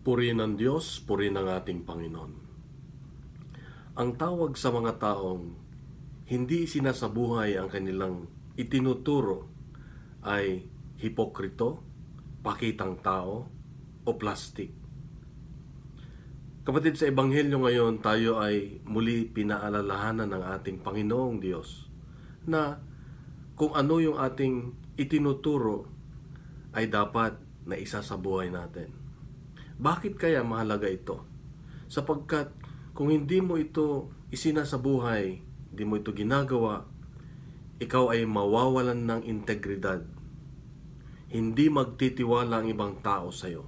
Purihin ng Diyos, purihin ng ating Panginoon. Ang tawag sa mga taong hindi sinasabuhay ang kanilang itinuturo ay hipokrito, pakitang tao, o plastik. Kapatid, sa Ebanghelyo ngayon, tayo ay muli pinaalalahanan ng ating Panginoong Diyos na kung ano yung ating itinuturo ay dapat na isa sa buhay natin. Bakit kaya mahalaga ito? Sapagkat kung hindi mo ito isinasabuhay, hindi mo ito ginagawa, ikaw ay mawawalan ng integridad. Hindi magtitiwala ang ibang tao sa iyo.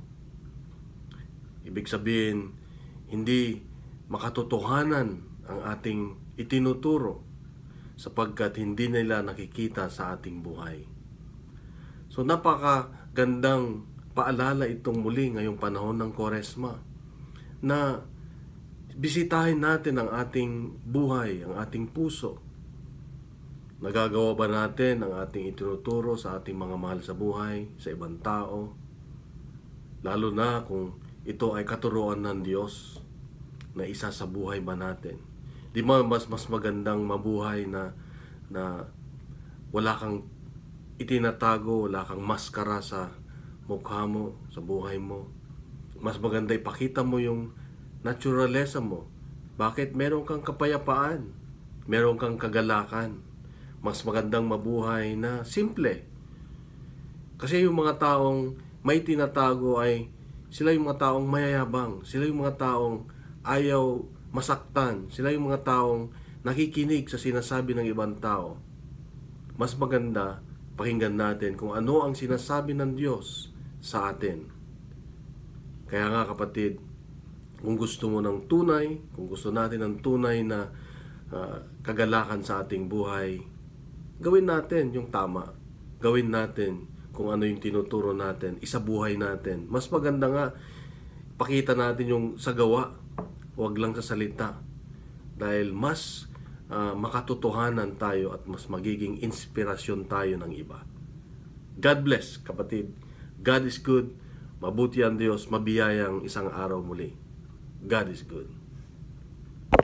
Ibig sabihin, hindi makatotohanan ang ating itinuturo sapagkat hindi nila nakikita sa ating buhay. So napakagandang paalala itong muli ngayong panahon ng Kwaresma na bisitahin natin ang ating buhay, ang ating puso. Nagagawa ba natin ang ating itinuturo sa ating mga mahal sa buhay, sa ibang tao? Lalo na kung ito ay katuruan ng Diyos na isa sa buhay ba natin? Di ba mas magandang mabuhay na wala kang itinatago, wala kang maskara sa mukha mo, sa buhay mo. Mas maganda ipakita mo yung naturalesa mo. Bakit? Meron kang kapayapaan, meron kang kagalakan. Mas magandang mabuhay na simple. Kasi yung mga taong may tinatago ay sila yung mga taong mayayabang, sila yung mga taong ayaw masaktan, sila yung mga taong nakikinig sa sinasabi ng ibang tao. Mas maganda pakinggan natin kung ano ang sinasabi ng Diyos sa atin. Kaya nga kapatid, kung gusto mo ng tunay, kung gusto natin ng tunay na kagalakan sa ating buhay, gawin natin yung tama. Gawin natin kung ano yung tinuturo natin, isabuhay natin. Mas maganda nga, pakita natin yung sa gawa, huwag lang sa salita. Dahil mas makatotohanan tayo at mas magiging inspirasyon tayo ng iba. God bless, kapatid. God is good. Mabuti ang Diyos, mabiyayang isang araw muli. God is good.